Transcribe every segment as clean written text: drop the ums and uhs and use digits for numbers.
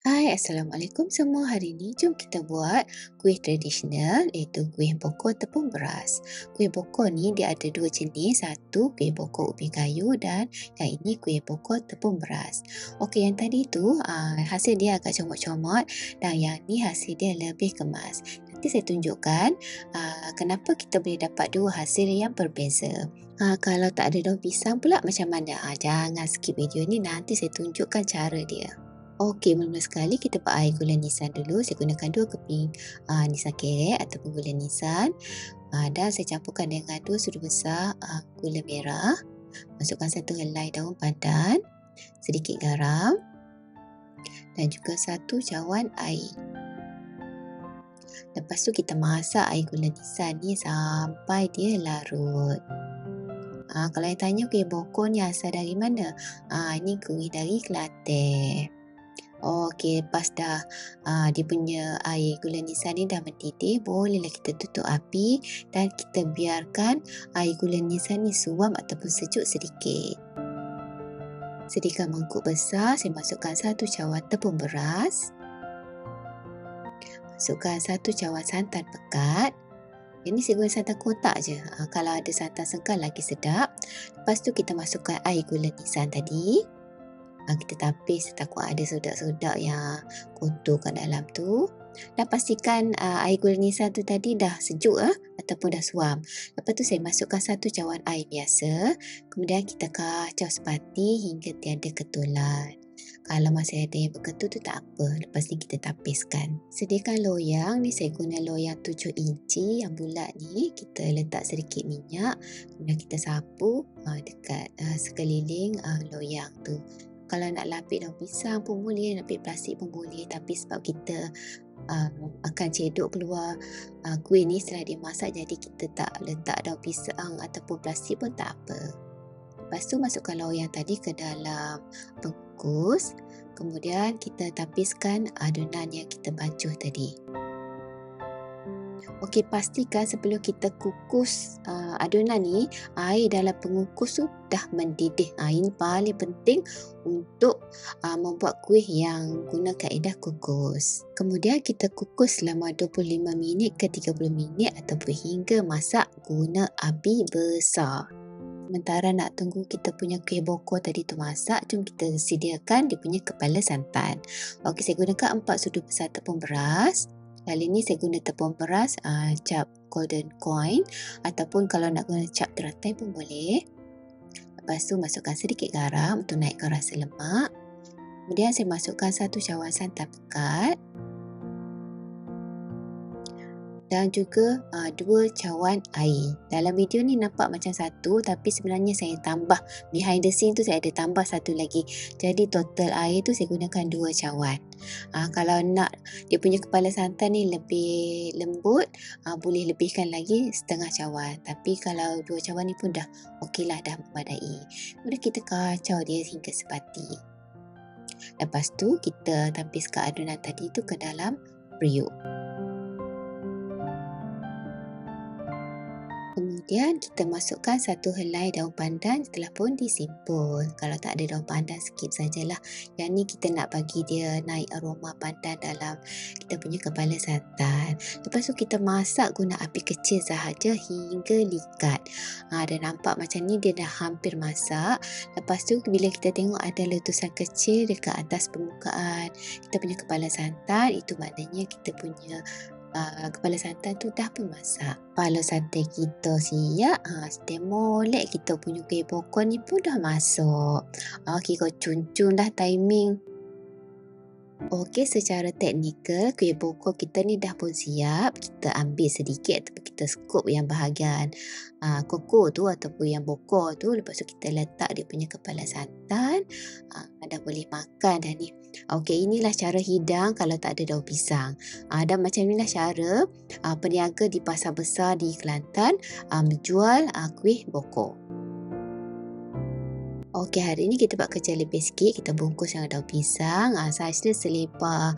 Hai, Assalamualaikum semua. Hari ni jom kita buat kuih tradisional iaitu kuih bokor tepung beras. Kuih bokor ni dia ada dua jenis. Satu kuih bokor ubi kayu dan yang ini kuih bokor tepung beras. Okey, yang tadi tu hasil dia agak comot-comot dan yang ni hasil dia lebih kemas. Nanti saya tunjukkan kenapa kita boleh dapat dua hasil yang berbeza. Kalau tak ada daun pisang pula macam mana? Jangan skip video ni, nanti saya tunjukkan cara dia. Okey, mula-mula sekali kita buat air gula nisan dulu. Saya gunakan 2 keping nisan kerek ataupun gula nisan. Dan saya campurkan dengan 2 sudu besar gula merah. Masukkan 1 helai daun pandan, sedikit garam dan juga 1 cawan air. Lepas tu kita masak air gula nisan ni sampai dia larut. Kalau yang tanya kuih bokor ni asal dari mana? Ini kuih dari Kelantan. Okey, lepas dah dia punya air gula nisan ni dah mendidih, bolehlah kita tutup api dan kita biarkan air gula nisan ni suam ataupun sejuk sedikit. Sediakan mangkuk besar, saya masukkan 1 cawan tepung beras. Masukkan 1 cawan santan pekat. Ini saya guna santan kotak je. Kalau ada santan segar lagi sedap. Lepas tu kita masukkan air gula nisan tadi. Kita tapis takut ada sodak-sodak yang kotor kat dalam tu. Dan pastikan air gula nisan tu tadi dah sejuk ataupun dah suam. Lepas tu saya masukkan 1 cawan air biasa. Kemudian kita kacau sepati hingga tiada ketulan. Kalau masih ada yang berketul tu tak apa. Lepas ni kita tapiskan. Sediakan loyang. Ni saya guna loyang 7 inci yang bulat ni. Kita letak sedikit minyak. Kemudian kita sapu dekat sekeliling loyang tu. Kalau nak lapik daun pisang pun boleh, lapik plastik pun boleh. Tapi sebab kita akan cedok keluar kuih ni setelah dia masak, jadi kita tak letak daun pisang ataupun plastik pun tak apa. Lepas tu masukkan loyang tadi ke dalam pengukus. Kemudian kita tapiskan adunan yang kita bacuh tadi. Okey, pastikan sebelum kita kukus adunan ni, air dalam pengukus tu dah mendidih. Ini paling penting untuk membuat kuih yang guna kaedah kukus. Kemudian kita kukus selama 25 minit ke 30 minit ataupun hingga masak guna api besar. Sementara nak tunggu kita punya kuih bokor tadi tu masak, jom kita sediakan dia punya kepala santan. Okey, saya gunakan 4 sudu besar tepung beras. Kali ni saya guna tepung beras cap golden coin ataupun kalau nak guna cap teratai pun boleh. Lepas tu masukkan sedikit garam untuk naikkan rasa lemak. Kemudian saya masukkan 1 cawan santan pekat. Dan juga 2 cawan air. Dalam video ni nampak macam 1, tapi sebenarnya saya tambah. Behind the scene tu saya ada tambah 1 lagi. Jadi total air tu saya gunakan 2 cawan. Kalau nak dia punya kepala santan ni lebih lembut, boleh lebihkan lagi setengah cawan. Tapi kalau 2 cawan ni pun dah okey lah, dah memadai. Kemudian kita kacau dia hingga sepati. Lepas tu kita tapiskan adunan tadi tu ke dalam periuk. Kemudian kita masukkan 1 helai daun pandan setelah pun disimpul. Kalau tak ada daun pandan, skip sajalah. Yang ni kita nak bagi dia naik aroma pandan dalam kita punya kepala santan. Lepas tu kita masak guna api kecil sahaja hingga likat. Dan nampak macam ni dia dah hampir masak. Lepas tu bila kita tengok ada letusan kecil dekat atas permukaan kita punya kepala santan, itu maknanya kita punya kepala santan tu dah pun masak. Kalau santan kita siap, stand molek kita punya kuih bokor ni pun dah masuk. Okey, kau cun-cun dah timing. Okey, secara teknikal kuih bokor kita ni dah pun siap. Kita ambil sedikit ataupun kita scoop yang bahagian koko tu ataupun yang bokor tu. Lepas tu kita letak dia punya kepala santan. Dah boleh makan dah ni. Okey, inilah cara hidang kalau tak ada daun pisang. Dan macam inilah cara peniaga di pasar besar di Kelantan menjual kuih bokor. Okey, hari ni kita buat kerja lebih sikit. Kita bungkus dengan daun pisang. Saiz dia selebar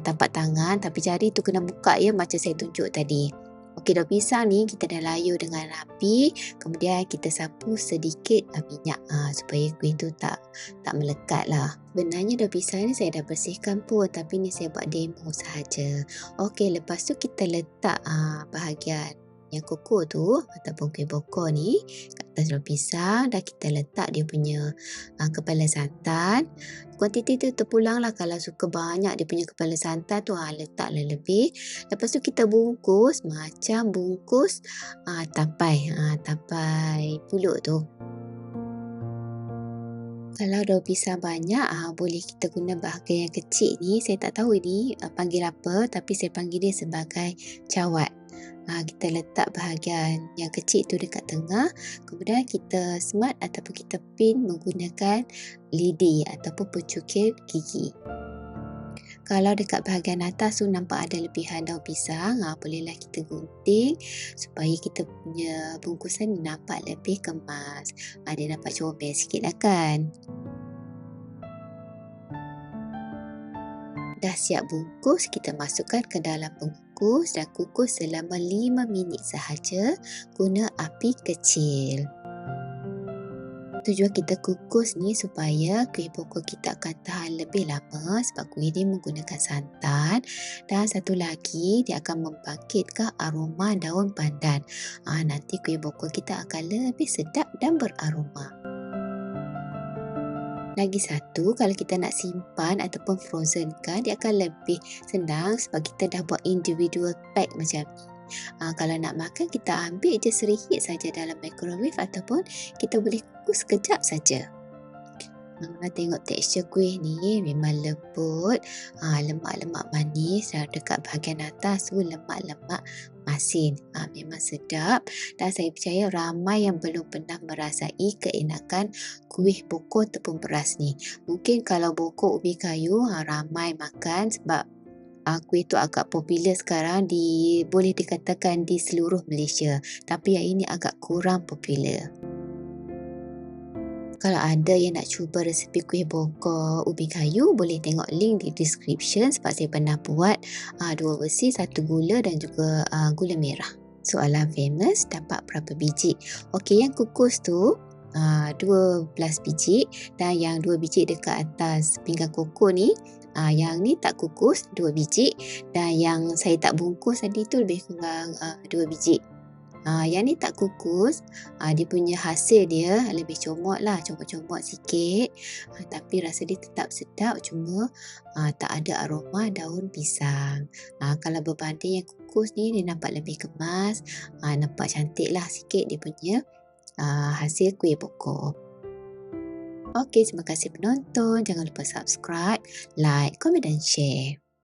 tapak tangan. Tapi jari tu kena buka ya, macam saya tunjuk tadi. Okey, daun pisang ni kita dah layur dengan api, kemudian kita sapu sedikit minyak supaya kuih tu tak melekat lah. Sebenarnya daun pisang ni saya dah bersihkan pun, tapi ni saya buat demo sahaja. Okey, lepas tu kita letak bahagian yang kukuh tu ataupun kuih bokor ni kat atas daun pisang, dan kita letak dia punya kepala santan. Kuantiti tu terpulang lah, kalau suka banyak dia punya kepala santan tu letaklah lebih. Lepas tu kita bungkus macam bungkus tapai pulut tu. Kalau daun pisang banyak, boleh kita guna bahagian yang kecil ni. Saya tak tahu ini panggil apa, tapi saya panggil dia sebagai cawat. Kita letak bahagian yang kecil tu dekat tengah, kemudian kita smart ataupun kita pin menggunakan lidi ataupun pencukir gigi. Kalau dekat bahagian atas tu nampak ada lebihan daun pisang, bolehlah kita gunting supaya kita punya bungkusan ni nampak lebih kemas. Dia nampak comel sikit lah kan. Dah siap bungkus, kita masukkan ke dalam pengukus dan kukus selama 5 minit sahaja guna api kecil. Tujuan kita kukus ni supaya kuih bokor kita akan tahan lebih lama sebab kuih ni menggunakan santan, dan satu lagi dia akan membangkitkan aroma daun pandan. Nanti kuih bokor kita akan lebih sedap dan beraroma. Lagi satu, kalau kita nak simpan ataupun frozen kan, dia akan lebih senang sebab kita dah buat individual pack macam ni. Kalau nak makan, kita ambil je serihit saja dalam microwave ataupun kita boleh kukus sekejap saja. Tengok tekstur kuih ni memang lembut, lemak-lemak manis, dan dekat bahagian atas tu lemak-lemak masin. Memang sedap, dan saya percaya ramai yang belum pernah merasai keenakan kuih bokor tepung beras ni. Mungkin kalau bokor ubi kayu ramai makan sebab kuih tu agak popular sekarang, boleh dikatakan di seluruh Malaysia, tapi yang ini agak kurang popular. Kalau ada yang nak cuba resepi kuih bokor ubi kayu, boleh tengok link di description sebab saya pernah buat 2 versi, 1 gula dan juga gula merah. Soalan famous, dapat berapa biji? Okey, yang kukus tu 12 biji, dan yang 2 biji dekat atas pinggan koko ni, yang ni tak kukus 2 biji, dan yang saya tak bungkus tadi tu lebih kurang 2 biji. Yang ni tak kukus, dia punya hasil dia lebih comot lah, comot-comot sikit, tapi rasa dia tetap sedap, cuma tak ada aroma daun pisang. Kalau berbanding yang kukus ni, dia nampak lebih kemas, nampak cantik lah sikit dia punya hasil kuih bokor. Okey, terima kasih penonton. Jangan lupa subscribe, like, komen dan share.